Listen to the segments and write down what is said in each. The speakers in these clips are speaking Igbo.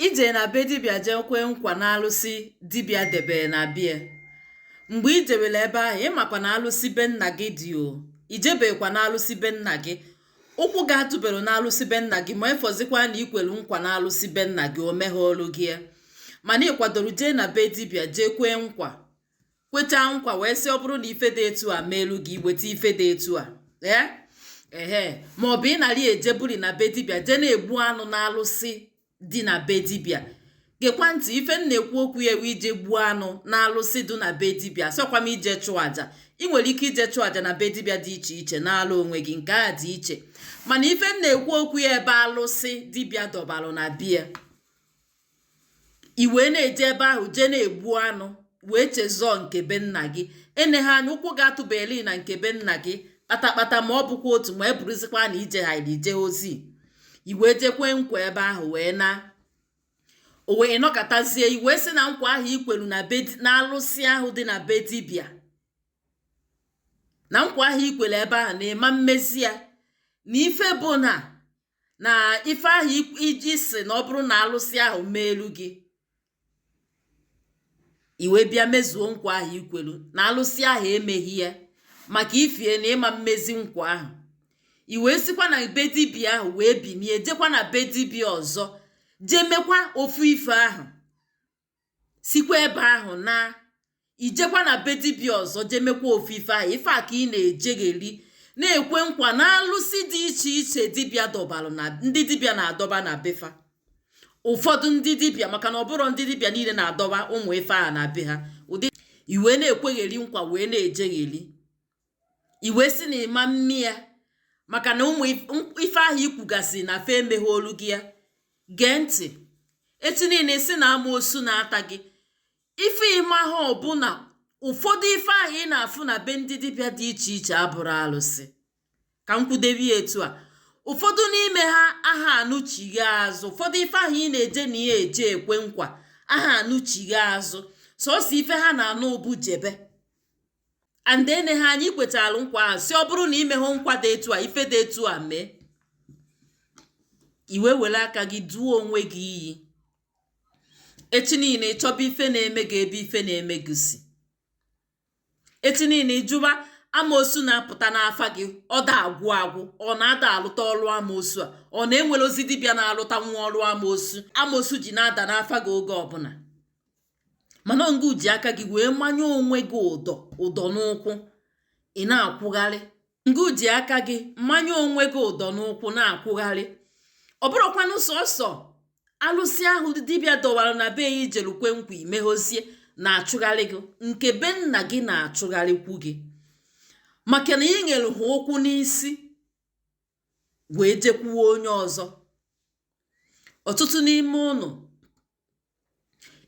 ije na be dibịa jee kwe nkwa na alụsị dibịa debe na bie. Mgbe ijewele ebe ahụ ịmakwa na alụsị be nna gị dị o, ijebekwa na alụsị be nna gị, ụkwụ ga-atụbere na alụsị be nna gị, ma efọzikwa na ikwelu nkwa na alụsị be nna gị o meghe olu gị ya. Mana ịkwadoro jee na be dibịa jee kwee nkwa, kweta nkwa wee sị ọ bụrụ na ife dị etu a meelu gị weta ife dị etu a ma ọ bụ ị narị ejeburi na be dibịa jee na-egbu anụ na alụsị dị na be dibịa. Gekwa ntị, ife m na-ekwu okwu ya ije gbuo anụ na alụsị dị na be dibịa sọkwa m ije chụọ aja. Ị nwere ike ije chụọ aja na be dibịa dị iche iche na-alụ onwe gị, nke a dị iche. Mana ife m na-ekwu okwu ya ebe alụsị dibịa dọbalụ na bia, i wee na-eje ebe ahụ jee na-egbu anụ wee chezọọ nke be nna gị. Eneghe anya ụkwụ ga-atụbeli na nke be nna gị kpatakpata, ma ọ bụkwa otu ma eburuzikwa na ije ha ije ozi. I wee jekwe nkwa ebe ahụ o wee nọkọtazie, i wee sị na nkwa ahụ ikwelu na alụsị ahụ dị na be dibịa, na nkwa ahụ ikwelu ebe ahụ na ịma mmezi ya, na ife bụ na ife ahụ iji si na ọ bụrụ na alụsị ahụ meelu gị, i wee bịa mezuo nkwa ahụ ikwelu na alụsị ahụ emeghị ya maka ifie na ịma mmezi nkwa ahụ. I wee sikwa na be dibịa ahụ wee binie jekwa na be dibịa ọzọ jee mekwa ofu ife ahụ, sikwa ebe ahụ na ijekwa na be dibịa ọzọ jee mekwa ofu ife ahụ. Ife a ka ị na-ejegheri na-ekwe nkwa na alụsị dị iche iche dibịa dọbalụ na ndị dibịa na-adọba na befa. Ụfọdụ ndị dibịa, maka na ọ bụrụ ndị dibịa niile na-adọba ụmụ ife a na be ha, ụdị iwe na-ekwegheri nkwa wee na-ejegheri, iwe si na ịma mmi ya maka na ụmụ ife ahụ ikwugasị na fe emeghe olu gị ya. Gee ntị, echi niile si na amoosu na-ata gị, ife ịma ha ọbụna ụfọdụ ife ahụ ị na-afụ na be ndị dibịa dị iche iche abụrụ alụsị. Ka m kwudebi etu a, ụfọdụ n'ime ha aha anụchighi azụ. Ụfọdụ ife ahụ ị na-eje na ihe eje ekwe nkwa aha anụchighi azụ, sọsọ ife ha na-anụ bụ jebe. Andene ha anyị kwetalụ nkwa ahụ si ọ bụrụ na imehụ nkwa dị etu a, ife dị etu a mee, iwe were aka gị duo onwe gị iyi. Echi niile ịchọba ife na-eme gị ebe ife na-eme gị si. Echi niile ịjụba amoosu na-apụta n'afa gị, ọ da agwụ agwụ, ọ na-ada alụta ọrụ amoosu a, ọ na-enwere ozi dibịa na-alụta nwa ọrụ amoosu ji na-ada n'afa gị oge ọbụla. Mana ngụ ji aka gị wee manye onwe gị ụdọ n'ụkwụ, ị na-akwụgharị. Ngụ ji aka gị manye onwe gị ụdọ n'ụkwụ na-akwụgharị. Ọ bụrụkwanụ sọsọ alụsị ahụ dibịa dọwara na be ya ijelukwe nkwa imeghozie na-achụgharị gị, nke be nna gị na-achụgharịkwu gị maka na ị nyere ha okwu n'isi wee jekwuo onye ọzọ. Ọtụtụ n'ime ụnụ,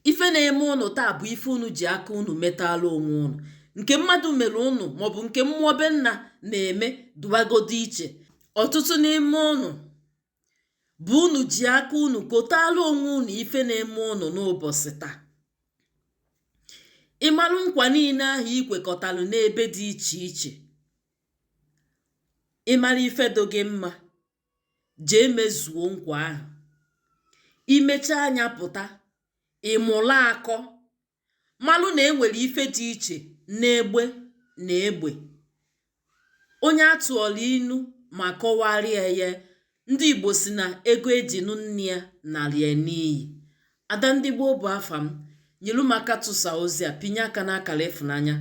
ife na-eme ụnụ taa bụ ife unu ji aka unu metalụ onwe unu. Nke mmadụ mere unu maọbụ nke mmụọ be nna na-eme dubagodo iche. Ọtụtụ n'ime unu bụ unu ji aka unu kotalụ onwe unu ife na-eme unu n'ụbọchị taa. Ịmalụ nkwa niile ahụ ikwekọtalụ n'ebe dị iche iche, ịmara ife do gị mma, jee mezuo nkwa ahụ. Imecha anya pụta, ịmụla akọ malụ na enwere ife dị iche n'egbe na egbe. Onye atụọla inu ma kọwarịa ya, ndị Igbo si na ego ejinu nne ya nalie n'iyi. Ada ndị Gboo bụ afa m. Nyelu maka tụsa ozi a, pinye aka n'akara ịfụnanya,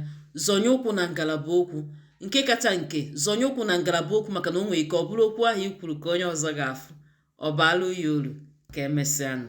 zonye ụkwụ na ngalaba okwu, nke kacha nke zonye ụkwụ na ngalaba okwu, maka na o nwere ike ọ bụrụ okwu ahụ i kwuru ka onye ọzọ ga-afụ, ọ baalụ ya uru. Ka emesịanụ.